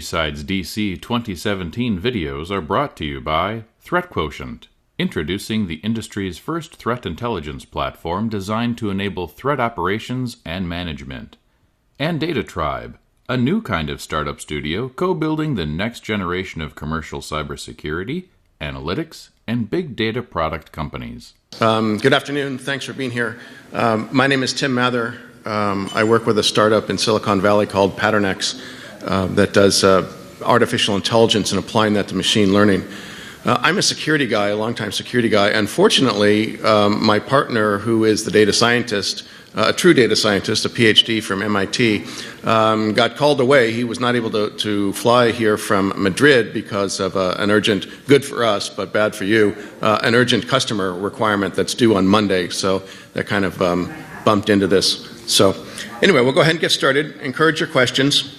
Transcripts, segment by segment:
BSides DC 2017 videos are brought to you by Threat Quotient, introducing the industry's first threat intelligence platform designed to enable threat operations and management, and Data Tribe, a new kind of startup studio co-building the next generation of commercial cybersecurity, analytics, and big data product companies. Good afternoon. Thanks for being here. My name is Tim Mather. I work with a startup in Silicon Valley called PatternX that does artificial intelligence and applying that to machine learning. I'm a security guy, a longtime security guy. Unfortunately, my partner, who is the data scientist, a true data scientist, a PhD from MIT, got called away. He was not able to fly here from Madrid because of an urgent, good for us, but bad for you, an urgent customer requirement that's due on Monday. So that kind of bumped into this. So anyway, we'll go ahead and get started. Encourage your questions.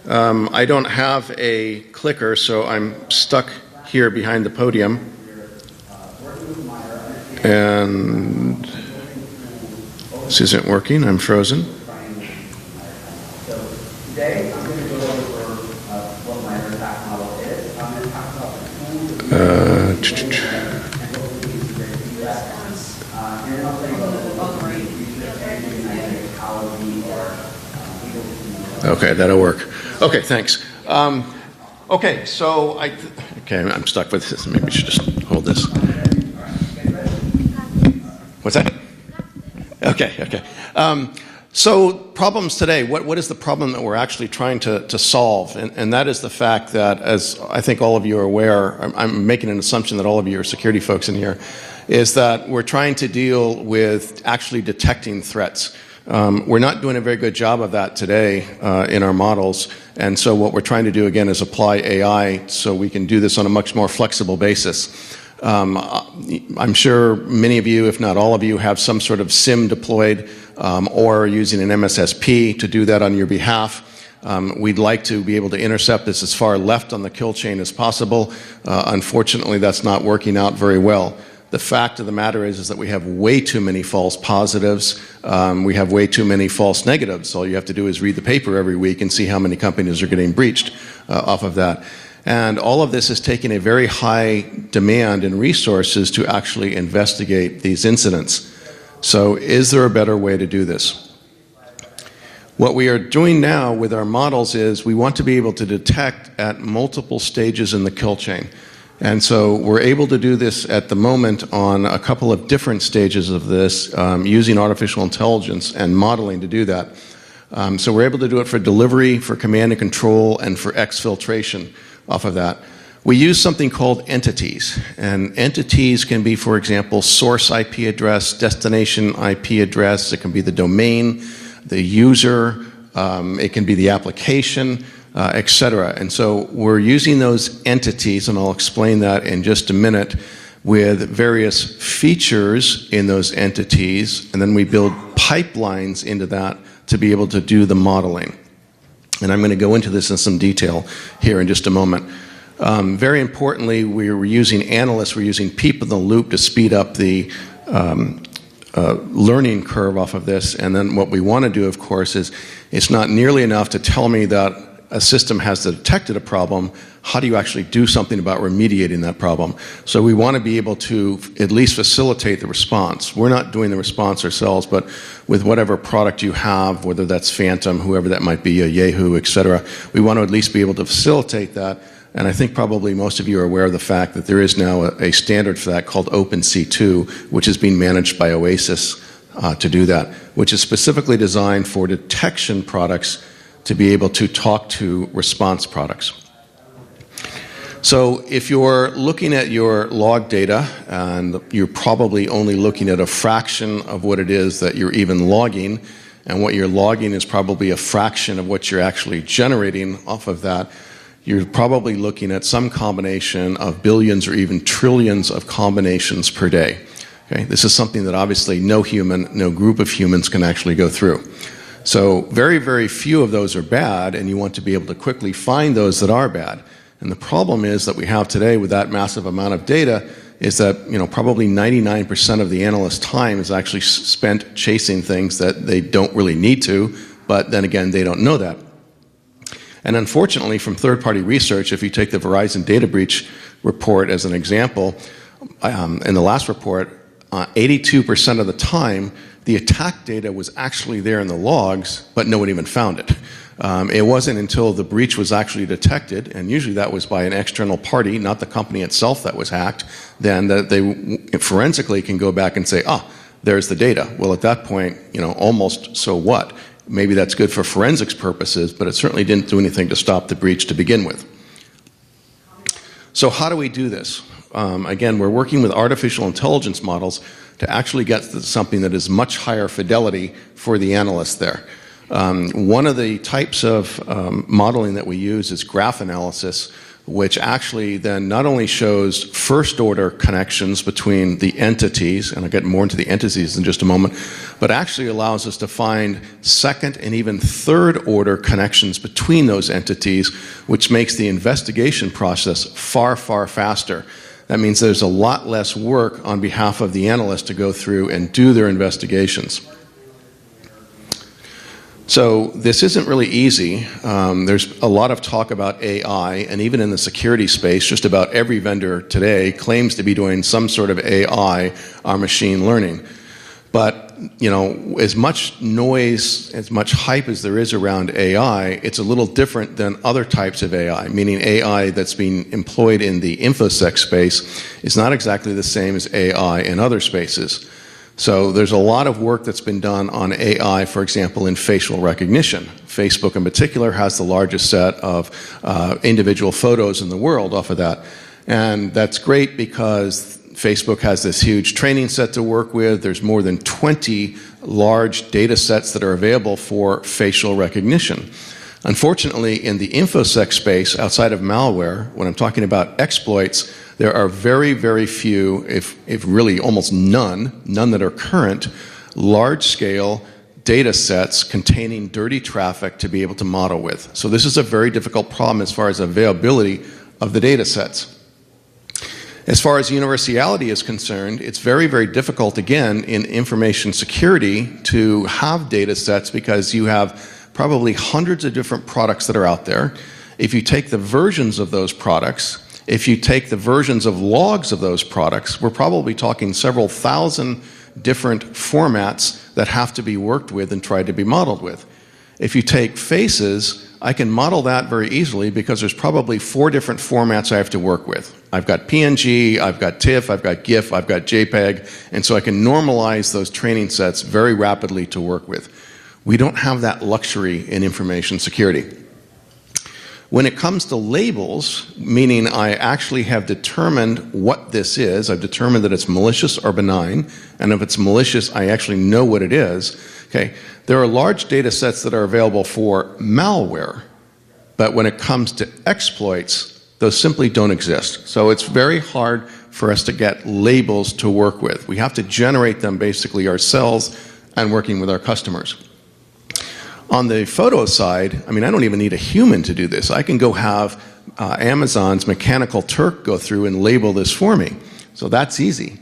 I don't have a clicker, so I'm stuck here behind the podium. And this isn't working. I'm frozen. Today, I'm going to go over what my attack model is. I'm going to talk about the tools and then I'll tell you how we are able to. Okay, that'll work. Okay, thanks. Okay, so I'm stuck with this. Maybe we should just hold this. What's that? Okay. So problems today, what is the problem that we're actually trying to solve? And that is the fact that, as I think all of you are aware, I'm making an assumption that all of you are security folks in here, is that we're trying to deal with actually detecting threats. We're not doing a very good job of that today in our models, and so what we're trying to do again is apply AI so we can do this on a much more flexible basis. I'm sure many of you, if not all of you, have some sort of SIM deployed or are using an MSSP to do that on your behalf. We'd like to be able to intercept this as far left on the kill chain as possible. Unfortunately, that's not working out very well. The fact of the matter is that we have way too many false positives. We have way too many false negatives. All you have to do is read the paper every week and see how many companies are getting breached off of that. And all of this is taking a very high demand in resources to actually investigate these incidents. So is there a better way to do this? What we are doing now with our models is we want to be able to detect at multiple stages in the kill chain. And so we're able to do this at the moment on a couple of different stages of this using artificial intelligence and modeling to do that. So we're able to do it for delivery, for command and control, and for exfiltration off of that. We use something called entities, and entities can be, for example, source IP address, destination IP address, it can be the domain, the user, it can be the application, etc. And so we're using those entities, and I'll explain that in just a minute, with various features in those entities, and then we build pipelines into that to be able to do the modeling. And I'm going to go into this in some detail here in just a moment. Very importantly, we're using Analyst, we're using peep in the loop to speed up the learning curve off of this. And then what we want to do, of course, is it's not nearly enough to tell me that a system has detected a problem. How do you actually do something about remediating that problem? So we want to be able to at least facilitate the response. We're not doing the response ourselves, but with whatever product you have, whether that's Phantom, whoever that might be, a Yahoo, etc., we want to at least be able to facilitate that. And I think probably most of you are aware of the fact that there is now a standard for that called OpenC2, which is being managed by Oasis to do that, which is specifically designed for detection products to be able to talk to response products. So if you're looking at your log data, and you're probably only looking at a fraction of what it is that you're even logging, and what you're logging is probably a fraction of what you're actually generating off of that, you're probably looking at some combination of billions or even trillions of combinations per day. Okay? This is something that obviously no human, no group of humans can actually go through. So very, very few of those are bad, and you want to be able to quickly find those that are bad. And the problem is that we have today with that massive amount of data is that probably 99% of the analyst's time is actually spent chasing things that they don't really need to, but then again, they don't know that. And unfortunately, from third-party research, if you take the Verizon data breach report as an example, in the last report, 82% of the time, the attack data was actually there in the logs, but no one even found it. It wasn't until the breach was actually detected, and usually that was by an external party, not the company itself that was hacked, then that they forensically can go back and say, there's the data. Well, at that point, almost so what? Maybe that's good for forensics purposes, but it certainly didn't do anything to stop the breach to begin with. So how do we do this? Again, we're working with artificial intelligence models to actually get to something that is much higher fidelity for the analyst there. One of the types of modeling that we use is graph analysis, which actually then not only shows first-order connections between the entities, and I'll get more into the entities in just a moment, but actually allows us to find second and even third-order connections between those entities, which makes the investigation process far, far faster. That means there's a lot less work on behalf of the analyst to go through and do their investigations. So this isn't really easy. There's a lot of talk about AI, and even in the security space, just about every vendor today claims to be doing some sort of AI or machine learning. But, as much noise, as much hype as there is around AI, it's a little different than other types of AI, meaning AI that's being employed in the InfoSec space is not exactly the same as AI in other spaces. So there's a lot of work that's been done on AI, for example, in facial recognition. Facebook in particular has the largest set of individual photos in the world off of that. And that's great because Facebook has this huge training set to work with. There's more than 20 large data sets that are available for facial recognition. Unfortunately, in the InfoSec space, outside of malware, when I'm talking about exploits, there are very, very few, if really almost none that are current, large-scale data sets containing dirty traffic to be able to model with. So this is a very difficult problem as far as availability of the data sets. As far as universality is concerned, it's very, very difficult, again, in information security to have data sets because you have probably hundreds of different products that are out there. If you take the versions of those products, if you take the versions of logs of those products, we're probably talking several thousand different formats that have to be worked with and tried to be modeled with. If you take faces, I can model that very easily because there's probably 4 different formats I have to work with. I've got PNG, I've got TIFF, I've got GIF, I've got JPEG, and so I can normalize those training sets very rapidly to work with. We don't have that luxury in information security. When it comes to labels, meaning I actually have determined what this is, I've determined that it's malicious or benign, and if it's malicious, I actually know what it is. Okay, there are large data sets that are available for malware, but when it comes to exploits, those simply don't exist. So it's very hard for us to get labels to work with. We have to generate them basically ourselves and working with our customers. On the photo side, I don't even need a human to do this. I can go have Amazon's Mechanical Turk go through and label this for me. So that's easy.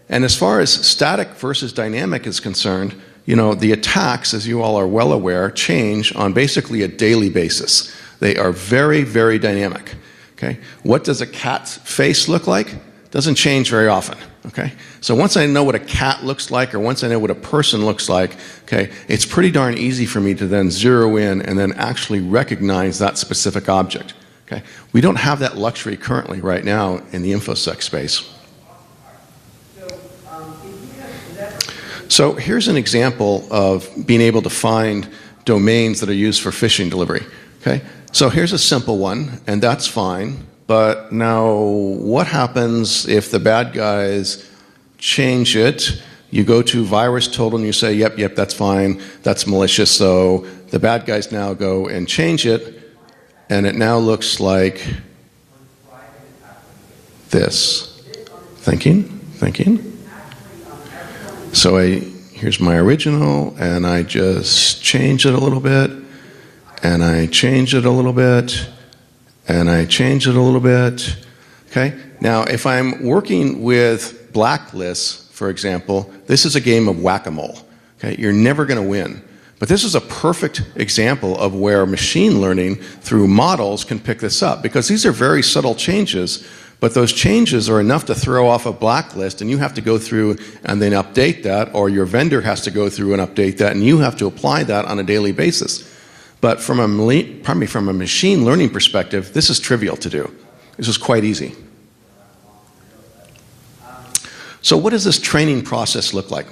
And as far as static versus dynamic is concerned, the attacks, as you all are well aware, change on basically a daily basis. They are very, very dynamic. Okay? What does a cat's face look like? Doesn't change very often. Okay? So once I know what a cat looks like, or once I know what a person looks like, okay, it's pretty darn easy for me to then zero in and then actually recognize that specific object. Okay? We don't have that luxury currently right now in the InfoSec space. So here's an example of being able to find domains that are used for phishing delivery. Okay? So here's a simple one, and that's fine. But now, what happens if the bad guys change it? You go to virus total and you say, yep, that's fine, that's malicious. So the bad guys now go and change it, and it now looks like this. Thinking. So here's my original, and I just change it a little bit, and I change it a little bit, and I change it a little bit. Okay? Now, if I'm working with blacklists, for example, this is a game of whack-a-mole. Okay? You're never going to win But this is a perfect example of where machine learning through models can pick this up, because these are very subtle changes, but those changes are enough to throw off a blacklist, and you have to go through and then update that, or your vendor has to go through and update that, and you have to apply that on a daily basis. But from a machine learning perspective, this is trivial to do. This is quite easy. So what does this training process look like?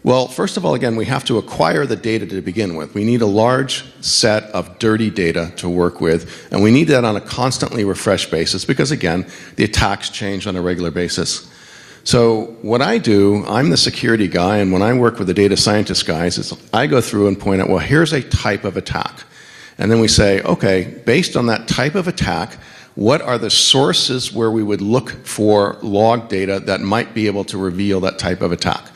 Well, first of all, again, we have to acquire the data to begin with. We need a large set of dirty data to work with, and we need that on a constantly refreshed basis because, again, the attacks change on a regular basis. So what I do, I'm the security guy, and when I work with the data scientist guys, is I go through and point out, well, here's a type of attack. And then we say, okay, based on that type of attack, what are the sources where we would look for log data that might be able to reveal that type of attack?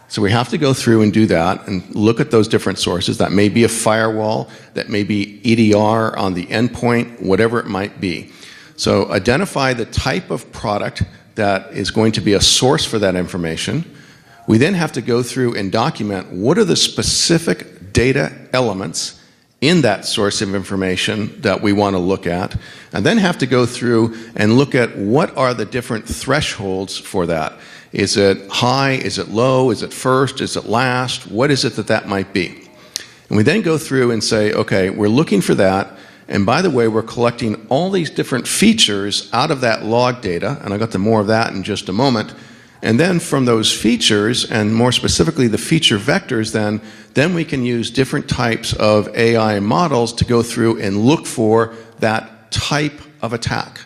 So we have to go through and do that and look at those different sources. That may be a firewall, that may be EDR on the endpoint, whatever it might be. So identify the type of product that is going to be a source for that information. We then have to go through and document what are the specific data elements in that source of information that we want to look at, and then have to go through and look at what are the different thresholds for that. Is it high? Is it low? Is it first? Is it last? What is it that that might be? And we then go through and say, okay, we're looking for that, and by the way, we're collecting all these different features out of that log data, and I'll get to more of that in just a moment. And then from those features, and more specifically the feature vectors, then we can use different types of AI models to go through and look for that type of attack.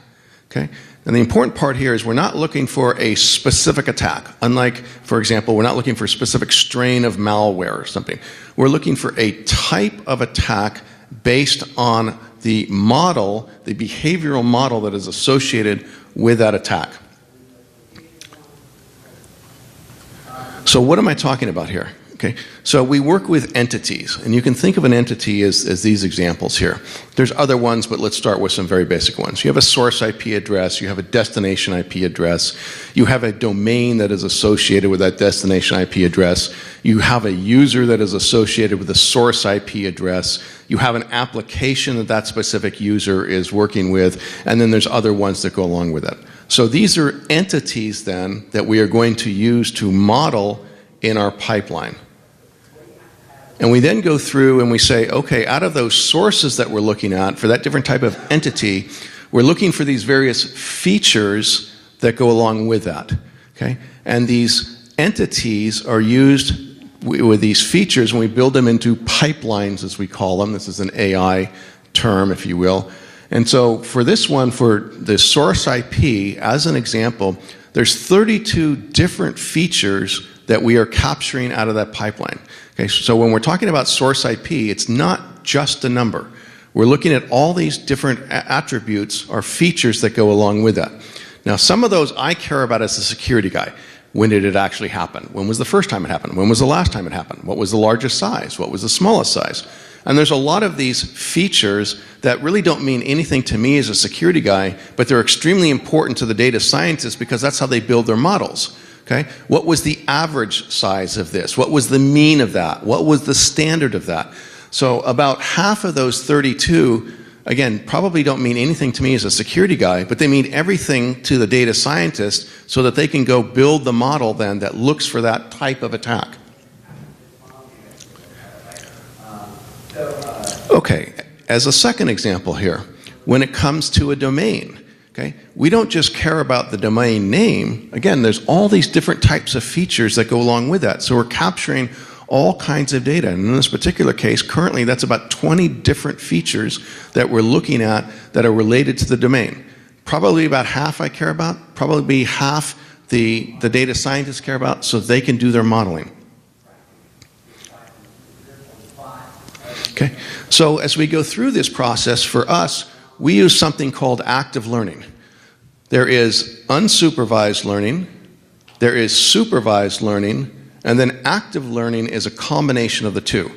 Okay? And the important part here is we're not looking for a specific attack. Unlike, for example, we're not looking for a specific strain of malware or something. We're looking for a type of attack based on the model, the behavioral model that is associated with that attack. So what am I talking about here? Okay, so we work with entities, and you can think of an entity as these examples here. There's other ones, but let's start with some very basic ones. You have a source IP address, you have a destination IP address, you have a domain that is associated with that destination IP address, you have a user that is associated with the source IP address, you have an application that that specific user is working with, and then there's other ones that go along with it. So these are entities then that we are going to use to model in our pipeline. And we then go through and we say, okay, out of those sources that we're looking at for that different type of entity, we're looking for these various features that go along with that. Okay? And these entities are used with these features, and we build them into pipelines, as we call them. This is an AI term, if you will. And so for this one, for the source IP, as an example, there's 32 different features that we are capturing out of that pipeline. Okay, so when we're talking about source IP, it's not just a number. We're looking at all these different attributes or features that go along with that. Now, some of those I care about as a security guy. When did it actually happen? When was the first time it happened? When was the last time it happened? What was the largest size? What was the smallest size? And there's a lot of these features that really don't mean anything to me as a security guy, but they're extremely important to the data scientists because that's how they build their models. Okay? What was the average size of this? What was the mean of that? What was the standard of that? So about half of those 32, again, probably don't mean anything to me as a security guy, but they mean everything to the data scientist so that they can go build the model then that looks for that type of attack. Okay, as a second example here, when it comes to a domain, okay, we don't just care about the domain name. Again, there's all these different types of features that go along with that. So we're capturing all kinds of data. And in this particular case, currently that's about 20 different features that we're looking at that are related to the domain. Probably about half I care about, probably half the data scientists care about so they can do their modeling. Okay, so as we go through this process, for us, we use something called active learning. There is unsupervised learning, there is supervised learning, and then active learning is a combination of the two.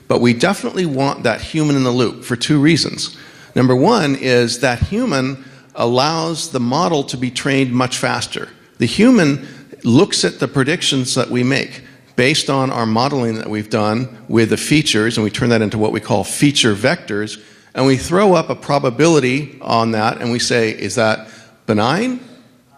But we definitely want that human in the loop for two reasons. Number one is that human allows the model to be trained much faster. The human looks at the predictions that we make. based on our modeling that we've done with the features, and we turn that into what we call feature vectors, and we throw up a probability on that, and we say, is that benign?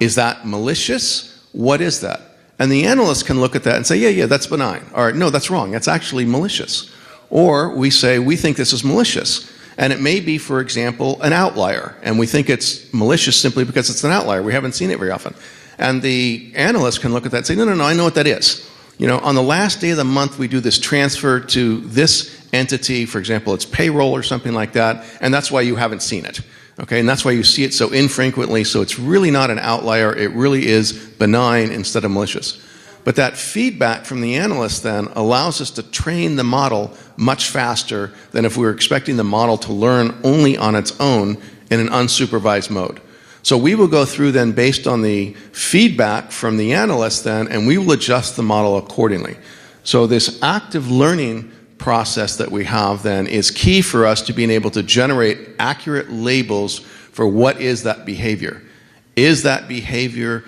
Is that malicious? What is that? And the analyst can look at that and say, yeah, that's benign. Or, no, that's wrong. That's actually malicious. Or we say, we think this is malicious. And it may be, for example, an outlier. And we think it's malicious simply because it's an outlier. We haven't seen it very often. And the analyst can look at that and say, no, I know what that is. On the last day of the month, we do this transfer to this entity. For example, it's payroll or something like that. And that's why you haven't seen it. Okay, and that's why you see it so infrequently. So it's really not an outlier. It really is benign instead of malicious. But that feedback from the analyst then allows us to train the model much faster than if we were expecting the model to learn only on its own in an unsupervised mode. So we will go through then based on the feedback from the analyst then, and we will adjust the model accordingly. So this active learning process that we have then is key for us to being able to generate accurate labels for what is that behavior. Is that behavior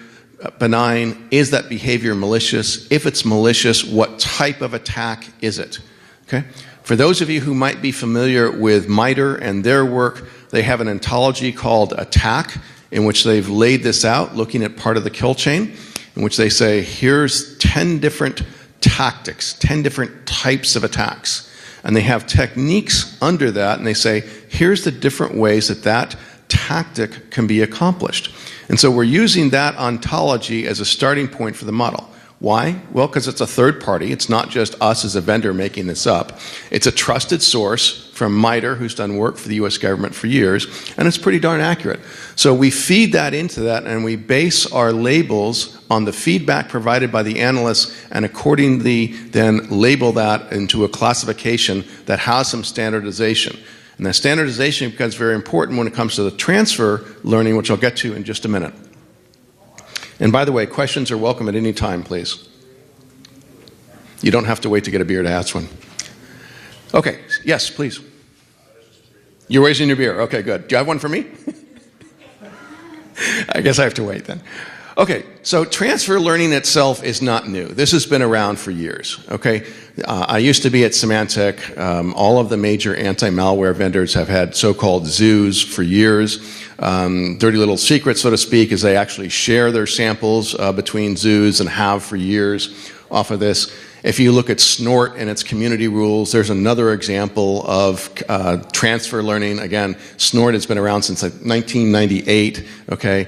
benign? Is that behavior malicious? If it's malicious, what type of attack is it? Okay? For those of you who might be familiar with MITRE and their work, they have an ontology called attack, in which they've laid this out, looking at part of the kill chain, in which they say, here's 10 different tactics, 10 different types of attacks. And they have techniques under that, and they say, here's the different ways that that tactic can be accomplished. And so we're using that ontology as a starting point for the model. Why? Well, because it's a third party. It's not just us as a vendor making this up. It's a trusted source from MITRE, who's done work for the US government for years, and it's pretty darn accurate. So we feed that into that, and we base our labels on the feedback provided by the analysts, and accordingly then label that into a classification that has some standardization. And that standardization becomes very important when it comes to the transfer learning, which I'll get to in just a minute. And by the way, questions are welcome at any time, please. You don't have to wait to get a beer to ask one. Okay, yes, please. You're raising your beer. Okay, good. Do you have one for me? I guess I have to wait then. Okay, so transfer learning itself is not new. This has been around for years, okay? I used to be at Symantec. All of the major anti-malware vendors have had so-called zoos for years. Dirty little secret, so to speak, is they actually share their samples between zoos and have for years off of this. If you look at Snort and its community rules, there's another example of transfer learning. Again, Snort has been around since like 1998, okay?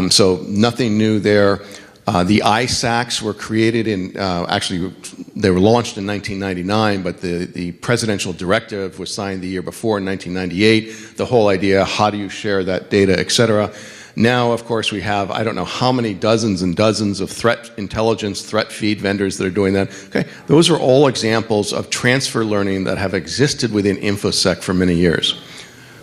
So nothing new there. The ISACs were created in, actually, they were launched in 1999, but the presidential directive was signed the year before in 1998. The whole idea, how do you share that data, et cetera. Now, of course, we have, I don't know how many dozens and dozens of threat intelligence, threat feed vendors that are doing that. Okay, those are all examples of transfer learning that have existed within InfoSec for many years.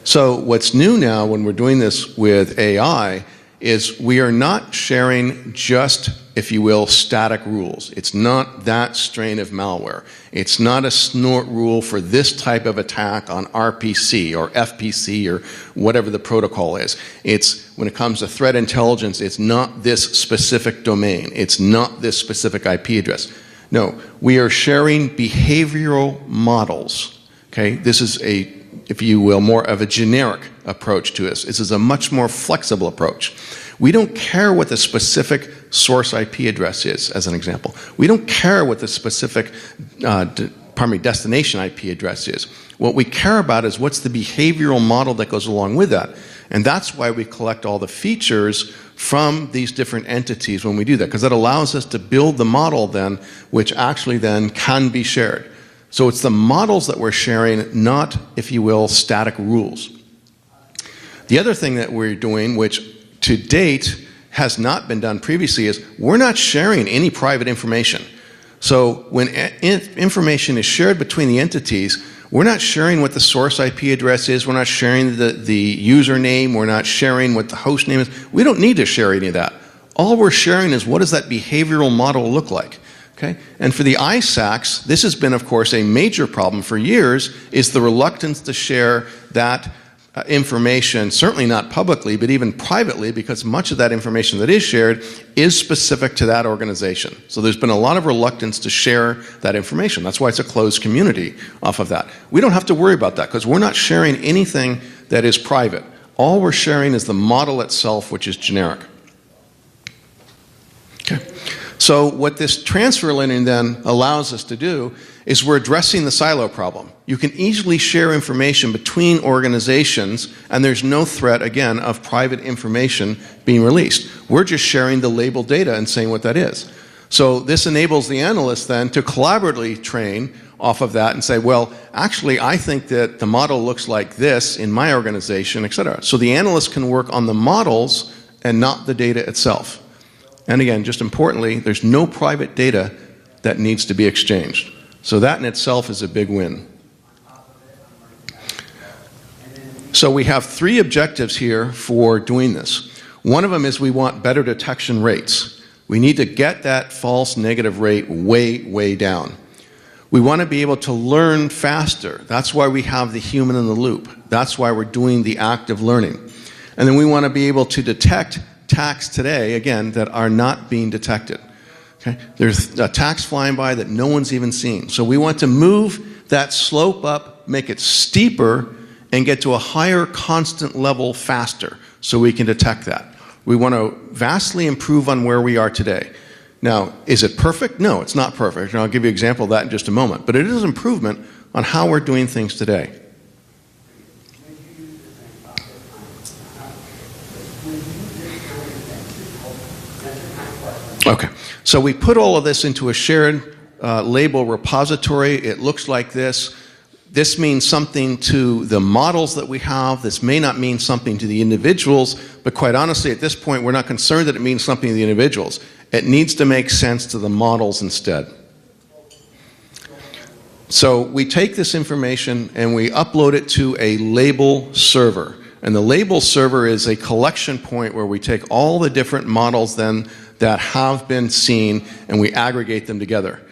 So what's new now when we're doing this with AI is we are not sharing just, if you will, static rules. It's not that strain of malware. It's not a Snort rule for this type of attack on RPC or FPC or whatever the protocol is. It's, when it comes to threat intelligence, it's not this specific domain. It's not this specific IP address. No, we are sharing behavioral models. Okay, this is a, if you will, more of a generic approach to this. This is a much more flexible approach. We don't care what the specific source IP address is, as an example. We don't care what the specific destination IP address is. What we care about is what's the behavioral model that goes along with that. And that's why we collect all the features from these different entities when we do that, because that allows us to build the model then, which actually then can be shared. So it's the models that we're sharing, not, if you will, static rules. The other thing that we're doing, which to date has not been done previously, is we're not sharing any private information. So when information is shared between the entities, we're not sharing what the source IP address is, we're not sharing the username, we're not sharing what the host name is. We don't need to share any of that. All we're sharing is what does that behavioral model look like. Okay? And for the ISACs, this has been, of course, a major problem for years, is the reluctance to share that information, certainly not publicly, but even privately, because much of that information that is shared is specific to that organization. So there's been a lot of reluctance to share that information. That's why it's a closed community off of that. We don't have to worry about that because we're not sharing anything that is private. All we're sharing is the model itself, which is generic. Okay. So what this transfer learning then allows us to do is we're addressing the silo problem. You can easily share information between organizations, and there's no threat, again, of private information being released. We're just sharing the labeled data and saying what that is. So this enables the analyst then to collaboratively train off of that and say, well, actually, I think that the model looks like this in my organization, et cetera. So the analyst can work on the models and not the data itself. And again, just importantly, there's no private data that needs to be exchanged. So that in itself is a big win. So we have 3 objectives here for doing this. One of them is we want better detection rates. We need to get that false negative rate way, way down. We want to be able to learn faster. That's why we have the human in the loop. That's why we're doing the active learning. And then we want to be able to detect attacks today, again, that are not being detected. Okay? There's attacks flying by that no one's even seen. So we want to move that slope up, make it steeper, and get to a higher constant level faster so we can detect that. We want to vastly improve on where we are today. Now, is it perfect? No, it's not perfect. And I'll give you an example of that in just a moment. But it is improvement on how we're doing things today. Okay, so we put all of this into a shared label repository. It looks like this. This means something to the models that we have. This may not mean something to the individuals, but quite honestly, at this point, we're not concerned that it means something to the individuals. It needs to make sense to the models instead. So we take this information and we upload it to a label server. And the label server is a collection point where we take all the different models then that have been seen and we aggregate them together.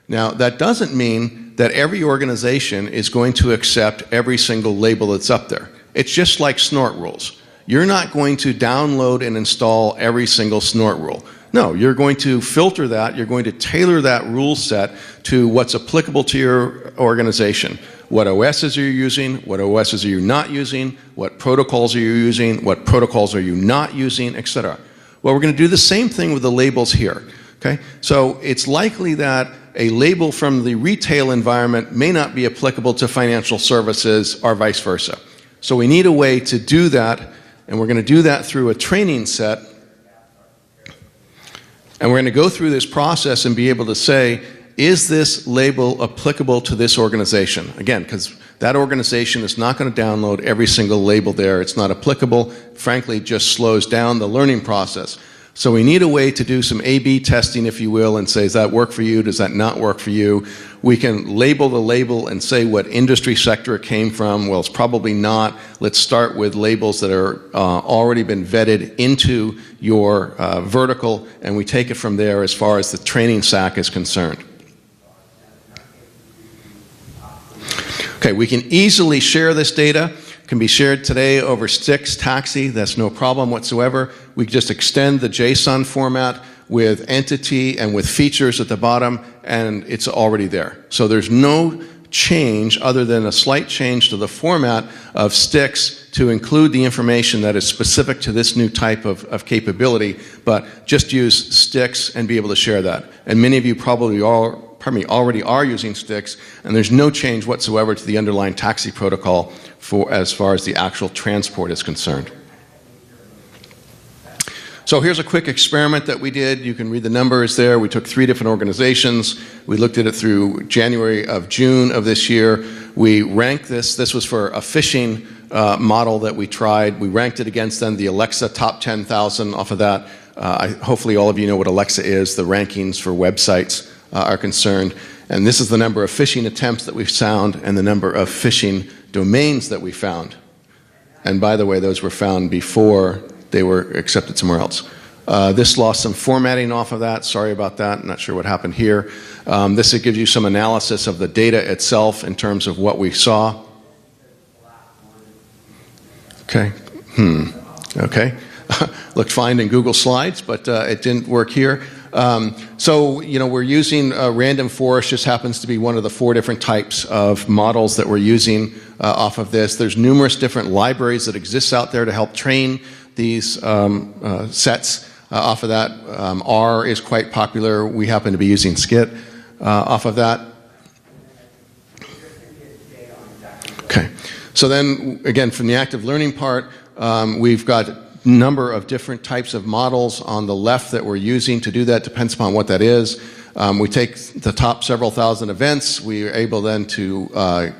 Now, that doesn't mean that every organization is going to accept every single label that's up there. It's just like snort rules. You're not going to download and install every single snort rule. No, you're going to filter that, you're going to tailor that rule set to what's applicable to your organization. What OSs are you using? What OSs are you not using? What protocols are you using? What protocols are you not using, etc. Well, we're going to do the same thing with the labels here. Okay? So it's likely that a label from the retail environment may not be applicable to financial services or vice versa. So we need a way to do that, and we're going to do that through a training set. And we're going to go through this process and be able to say, is this label applicable to this organization? Again, because that organization is not going to download every single label there. It's not applicable. Frankly, it just slows down the learning process. So we need a way to do some A/B testing, if you will, and say, does that work for you? Does that not work for you? We can label the label and say what industry sector it came from. Well, it's probably not. Let's start with labels that are already been vetted into your vertical, and we take it from there as far as the training SAC is concerned. Okay, we can easily share this data. It can be shared today over Stix, Taxi. That's no problem whatsoever. We just extend the JSON format with entity and with features at the bottom, and it's already there. So there's no change other than a slight change to the format of Stix to include the information that is specific to this new type of capability, but just use Stix and be able to share that. And many of you probably already are using Stix, and there's no change whatsoever to the underlying taxi protocol for as far as the actual transport is concerned. So here's a quick experiment that we did. You can read the numbers there. We took 3 different organizations. We looked at it through June of this year. We ranked this. This was for a phishing model that we tried. We ranked it against then the Alexa top 10,000 off of that. Hopefully all of you know what Alexa is, the rankings for websites are concerned. And this is the number of phishing attempts that we've found and the number of phishing domains that we found. And by the way, those were found before they were accepted somewhere else. This lost some formatting off of that. Sorry about that. I'm not sure what happened here. This gives you some analysis of the data itself in terms of what we saw. Okay. Okay. Looked fine in Google Slides, but it didn't work here. So, we're using random forest, just happens to be one of the 4 different types of models that we're using off of this. There's numerous different libraries that exist out there to help train these sets off of that. R is quite popular. We happen to be using Skit off of that. Okay. So then, again, from the active learning part, we've got a number of different types of models on the left that we're using to do that. Depends upon what that is. We take the top several thousand events. We are able then to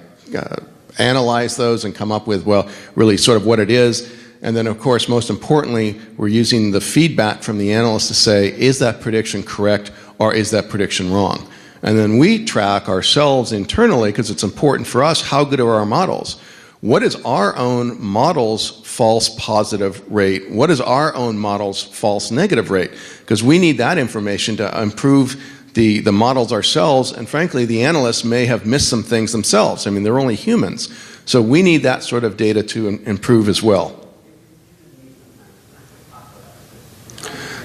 analyze those and come up with, well, really sort of what it is. And then, of course, most importantly, we're using the feedback from the analyst to say, is that prediction correct or is that prediction wrong? And then we track ourselves internally, because it's important for us, how good are our models? What is our own model's false positive rate? What is our own model's false negative rate? Because we need that information to improve the models ourselves, and frankly, the analysts may have missed some things themselves. I mean, they're only humans. So we need that sort of data to improve as well.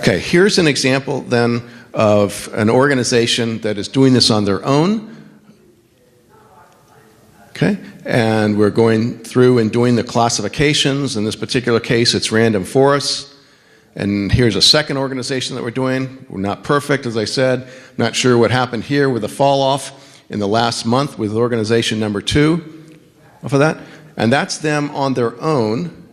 Okay, here's an example then of an organization that is doing this on their own. Okay, and we're going through and doing the classifications. In this particular case, it's random forests. And here's a second organization that we're doing. We're not perfect, as I said. Not sure what happened here with the fall off in the last month with organization number 2 off of that. And that's them on their own.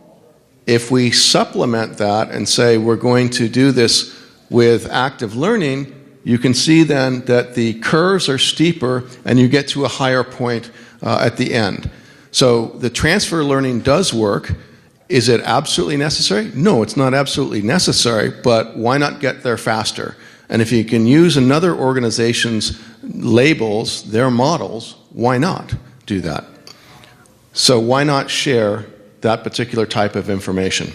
If we supplement that and say we're going to do this with active learning, you can see then that the curves are steeper and you get to a higher point at the end. So the transfer learning does work. Is it absolutely necessary? No, it's not absolutely necessary, but why not get there faster? And if you can use another organization's labels, their models, why not do that? So why not share that particular type of information?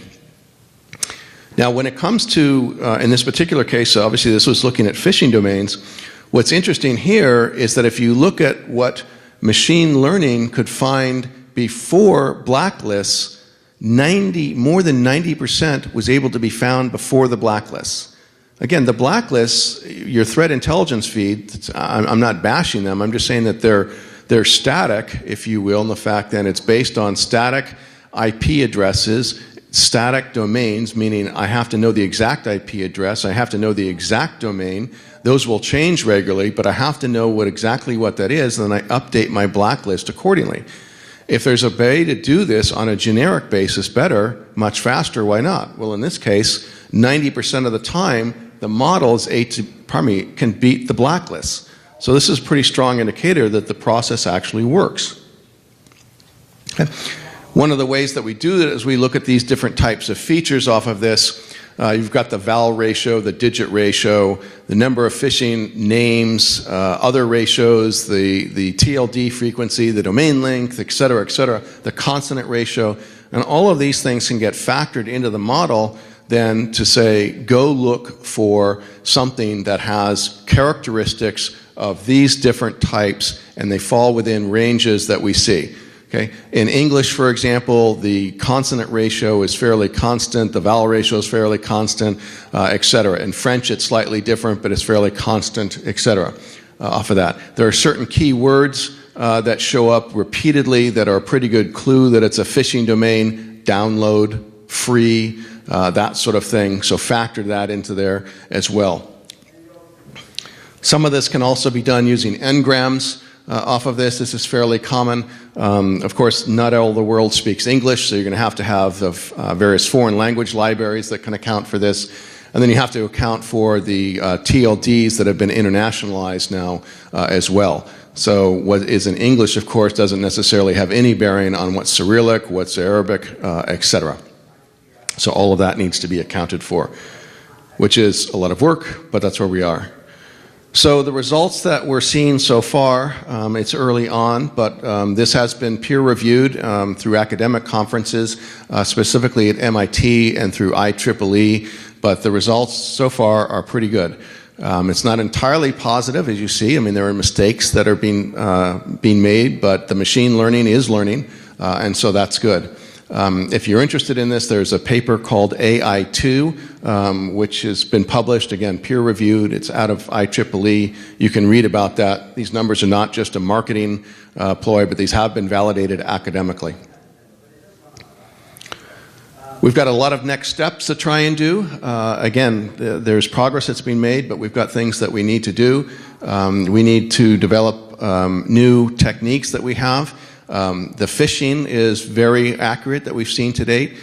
Now, when it comes to, in this particular case, obviously this was looking at phishing domains. What's interesting here is that if you look at what machine learning could find before blacklists, more than 90% was able to be found before the blacklists. Again, the blacklists, your threat intelligence feed, I'm not bashing them, I'm just saying that they're static, if you will, in the fact that it's based on static IP addresses, static domains, meaning I have to know the exact IP address, I have to know the exact domain. Those will change regularly, but I have to know exactly what that is, and then I update my blacklist accordingly. If there's a way to do this on a generic basis better, much faster, why not? Well, in this case, 90% of the time, the models can beat the blacklists. So this is a pretty strong indicator that the process actually works. Okay. One of the ways that we do that is we look at these different types of features off of this. You've got the val ratio, the digit ratio, the number of phishing names, other ratios, the TLD frequency, the domain length, et cetera, the consonant ratio. And all of these things can get factored into the model then to say, go look for something that has characteristics of these different types, and they fall within ranges that we see. Okay. In English, for example, the consonant ratio is fairly constant, the vowel ratio is fairly constant, et cetera. In French, it's slightly different, but it's fairly constant, et cetera, off of that. There are certain key words that show up repeatedly that are a pretty good clue that it's a phishing domain, download, free, that sort of thing. So factor that into there as well. Some of this can also be done using n-grams. Off of this. This is fairly common. Of course, not all the world speaks English, so you're going to have the various foreign language libraries that can account for this. And then you have to account for the TLDs that have been internationalized now as well. So what is in English, of course, doesn't necessarily have any bearing on what's Cyrillic, what's Arabic, etc. So all of that needs to be accounted for, which is a lot of work, but that's where we are. So the results that we're seeing so far, it's early on, but this has been peer-reviewed through academic conferences, specifically at MIT and through IEEE, but the results so far are pretty good. It's not entirely positive, as you see. I mean, there are mistakes that are being made, but the machine learning is learning, and so that's good. If you're interested in this, there's a paper called AI2, which has been published, again, peer-reviewed. It's out of IEEE. You can read about that. These numbers are not just a marketing ploy, but these have been validated academically. We've got a lot of next steps to try and do. Again, there's progress that's been made, but we've got things that we need to do. We need to develop new techniques that we have. The phishing is very accurate that we've seen to date.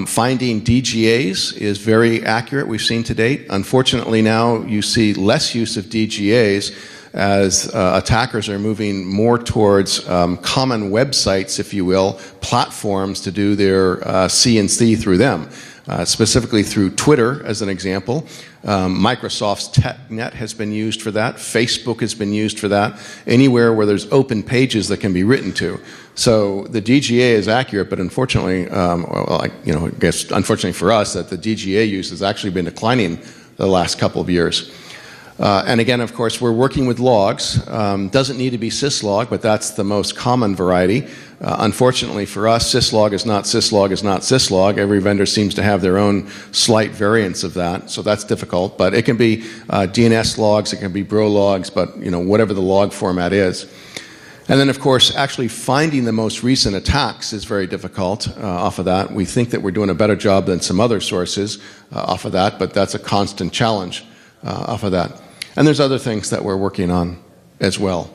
Finding DGAs is very accurate, we've seen to date. Unfortunately now you see less use of DGAs as attackers are moving more towards common websites, if you will, platforms to do their C&C through them. Specifically through Twitter, as an example. Microsoft's TechNet has been used for that. Facebook has been used for that. Anywhere where there's open pages that can be written to. So the DGA is accurate, but unfortunately, I guess unfortunately for us, that the DGA use has actually been declining the last couple of years. And again, of course, we're working with logs. Doesn't need to be syslog, but that's the most common variety. Unfortunately for us, syslog is not syslog is not syslog. Every vendor seems to have their own slight variants of that, so that's difficult. But it can be DNS logs, it can be bro logs, but whatever the log format is. And then, of course, actually finding the most recent attacks is very difficult off of that. We think that we're doing a better job than some other sources off of that, but that's a constant challenge off of that. And there's other things that we're working on as well.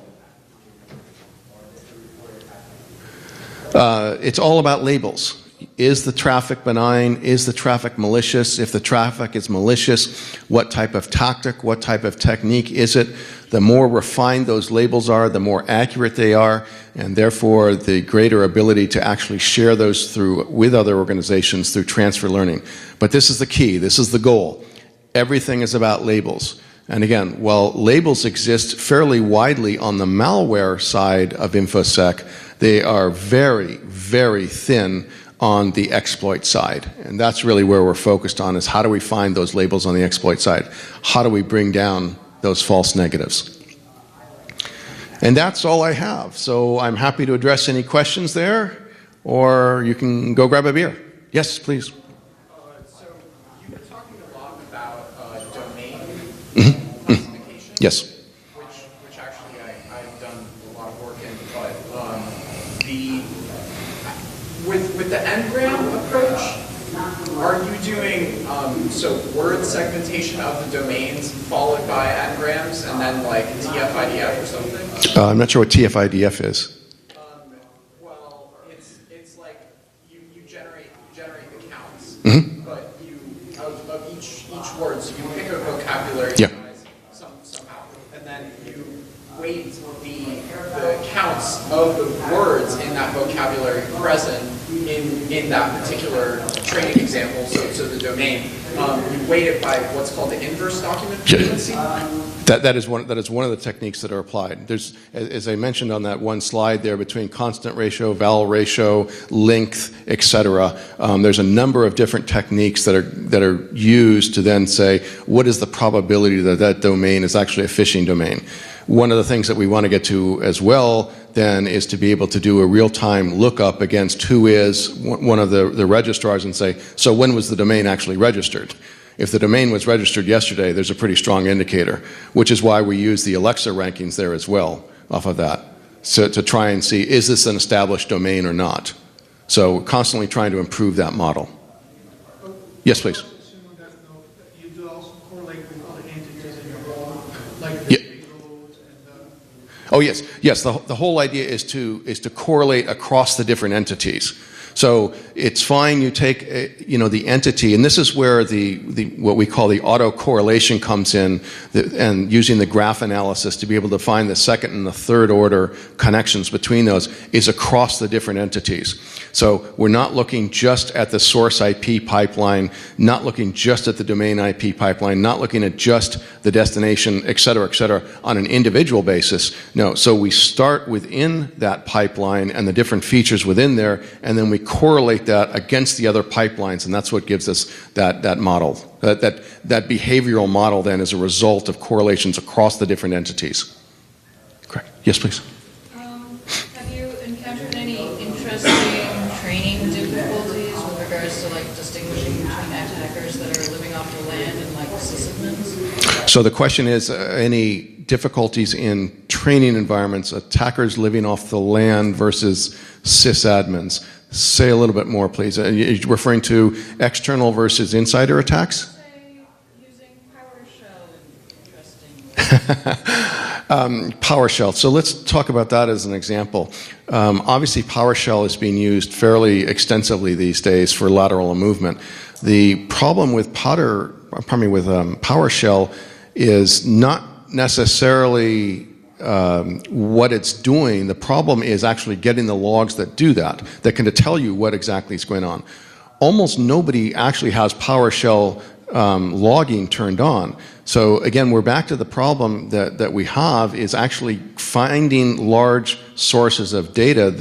It's all about labels. Is the traffic benign? Is the traffic malicious? If the traffic is malicious, what type of tactic, what type of technique is it? The more refined those labels are, the more accurate they are, and therefore the greater ability to actually share those with other organizations through transfer learning. But this is the key. This is the goal. Everything is about labels. And again, while labels exist fairly widely on the malware side of InfoSec, they are very, very thin on the exploit side. And that's really where we're focused on, is how do we find those labels on the exploit side? How do we bring down those false negatives? And that's all I have. So I'm happy to address any questions there, or you can go grab a beer. Yes, please. So you were talking a lot about domain classification. Yes. Which actually I've done a lot of work in, but with the ngram approach, are you doing so word segmentation of the domains followed by ngrams and then like TF-IDF or something? I'm not sure what TF-IDF is. Well, it's like you generate the counts, but of each word, so you pick a vocabulary size somehow, and then you weight the counts of the words in that vocabulary present in that particular training example, so the domain, you weight it by what's called the inverse document frequency. That is one of the techniques that are applied. There's, as I mentioned on that one slide there, between constant ratio, vowel ratio, length, etc. There's a number of different techniques that are used to then say what is the probability that that domain is actually a phishing domain. One of the things that we want to get to as well then is to be able to do a real-time lookup against who is one of the registrars and say, so when was the domain actually registered? If the domain was registered yesterday, there's a pretty strong indicator, which is why we use the Alexa rankings there as well off of that, so to try and see, is this an established domain or not? So constantly trying to improve that model. Yes, please. You do also correlate with other entities in your role, like Yeah. payloads and Oh yes, yes. The whole idea is to correlate across the different entities. So it's fine. You take the entity, and this is where the what we call the autocorrelation comes in, and using the graph analysis to be able to find the second and the third order connections between those is across the different entities. So we're not looking just at the source IP pipeline, not looking just at the domain IP pipeline, not looking at just the destination, et cetera, on an individual basis. No. So we start within that pipeline and the different features within there, and then we correlate that against the other pipelines, and that's what gives us that model. That behavioral model then is a result of correlations across the different entities. Correct. Yes, please. Have you encountered any interesting training difficulties distinguishing between attackers that are living off the land and like sysadmins? So the question is, any difficulties in training environments, attackers living off the land versus sysadmins? Say a little bit more, please. Are you referring to external versus insider attacks? Say using PowerShell and interesting. PowerShell. So let's talk about that as an example. Obviously, PowerShell is being used fairly extensively these days for lateral movement. The problem with PowerShell is not necessarily what it's doing. The problem is actually getting the logs that do that can tell you what exactly is going on. Almost nobody actually has PowerShell logging turned on. So again, we're back to the problem that we have is actually finding large sources of data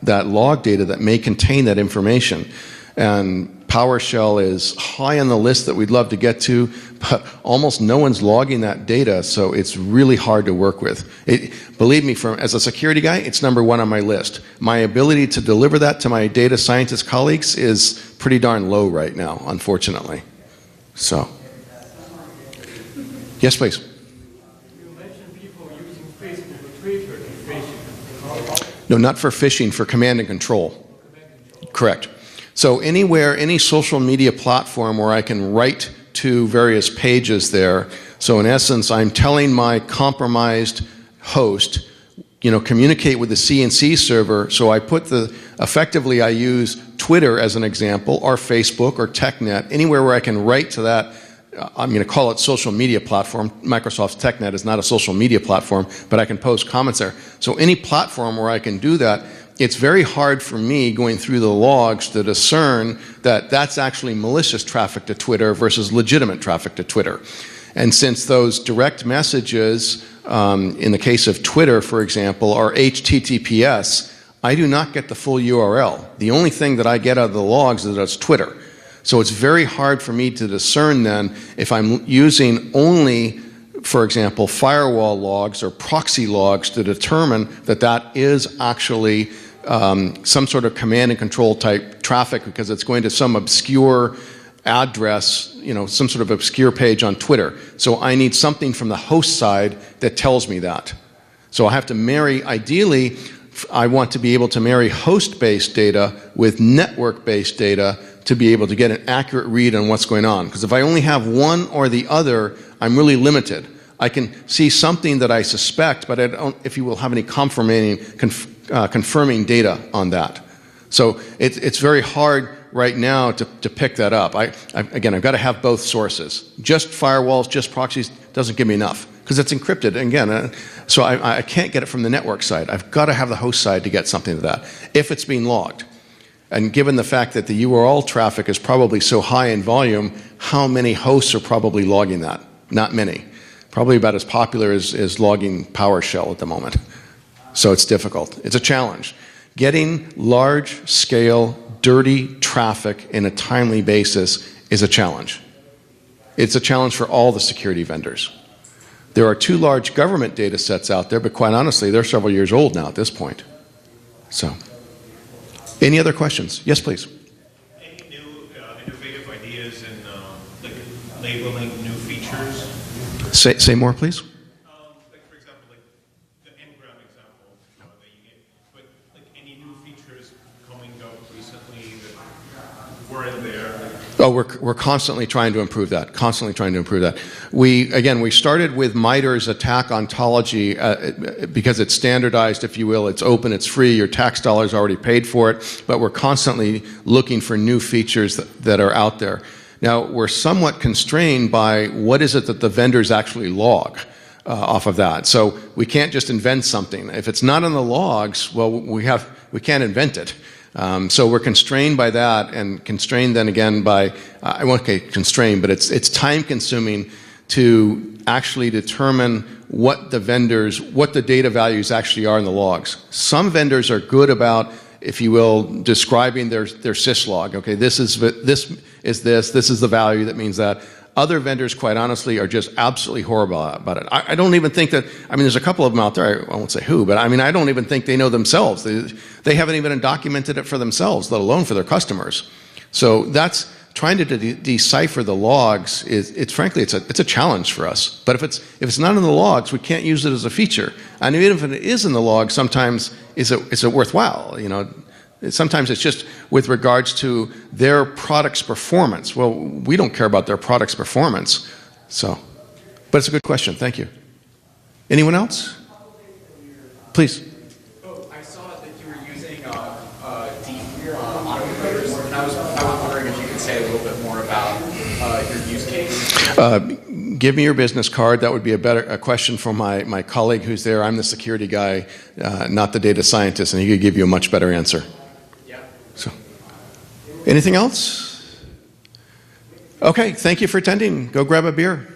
that log data that may contain that information. And PowerShell is high on the list that we'd love to get to, but almost no one's logging that data, so it's really hard to work with. Believe me, as a security guy, it's number one on my list. My ability to deliver that to my data scientist colleagues is pretty darn low right now, unfortunately. So, yes, please. You mentioned people using Facebook or Twitter for phishing. No, not for phishing, for command and control. Correct. So anywhere, any social media platform where I can write to various pages there. So in essence, I'm telling my compromised host, communicate with the CNC server. So I effectively I use Twitter as an example, or Facebook, or TechNet, anywhere where I can write to that. I'm going to call it social media platform. Microsoft's TechNet is not a social media platform, but I can post comments there. So any platform where I can do that, it's very hard for me going through the logs to discern that that's actually malicious traffic to Twitter versus legitimate traffic to Twitter. And since those direct messages, in the case of Twitter, for example, are HTTPS, I do not get the full URL. The only thing that I get out of the logs is that it's Twitter. So it's very hard for me to discern then if I'm using only, for example, firewall logs or proxy logs to determine that that is actually some sort of command and control type traffic because it's going to some obscure address, some sort of obscure page on Twitter. So I need something from the host side that tells me that. So I have to marry, ideally, I want to be able to marry host-based data with network-based data to be able to get an accurate read on what's going on. Because if I only have one or the other, I'm really limited. I can see something that I suspect, but I don't, if you will, have any confirming data on that. So it's very hard right now to pick that up. Again, I've got to have both sources. Just firewalls, just proxies doesn't give me enough because it's encrypted. And again, so I can't get it from the network side. I've got to have the host side to get something to that if it's being logged. And given the fact that the URL traffic is probably so high in volume, how many hosts are probably logging that? Not many. Probably about as popular as logging PowerShell at the moment. So it's difficult. It's a challenge. Getting large-scale, dirty traffic in a timely basis is a challenge. It's a challenge for all the security vendors. There are 2 large government data sets out there, but quite honestly, they're several years old now at this point. So, any other questions? Yes, please. Any new innovative ideas in labeling new features? Say more, please. Like for example, like the Ngram example that you gave, but like any new features coming up recently that weren't there. Oh, we're constantly trying to improve that. Constantly trying to improve that. We started with MITRE's attack ontology because it's standardized, if you will. It's open, it's free. Your tax dollars already paid for it. But we're constantly looking for new features that are out there. Now, we're somewhat constrained by what is it that the vendors actually log off of that. So we can't just invent something. If it's not in the logs, well, we can't invent it. So we're constrained by that, and constrained then again by, I won't say constrained, but it's time consuming to actually determine what the data values actually are in the logs. Some vendors are good about, if you will, describing their syslog. Okay, this is the value that means that. Other vendors, quite honestly, are just absolutely horrible about it. I don't even think that, there's a couple of them out there, I won't say who, but I don't even think they know themselves. They haven't even documented it for themselves, let alone for their customers. So that's trying to decipher the logs it's frankly it's a challenge for us. But if it's not in the logs, we can't use it as a feature. And even if it is in the logs, sometimes is it worthwhile? You know, sometimes it's just with regards to their product's performance. Well, we don't care about their product's performance. So, but it's a good question. Thank you. Anyone else? Please. Oh, I saw that you were using deep autocoders, and I was wondering if you could say a little bit more about your use case. Give me your business card. That would be a question for my colleague who's there. I'm the security guy, not the data scientist, and he could give you a much better answer. Yeah. So, anything else? Okay, thank you for attending. Go grab a beer.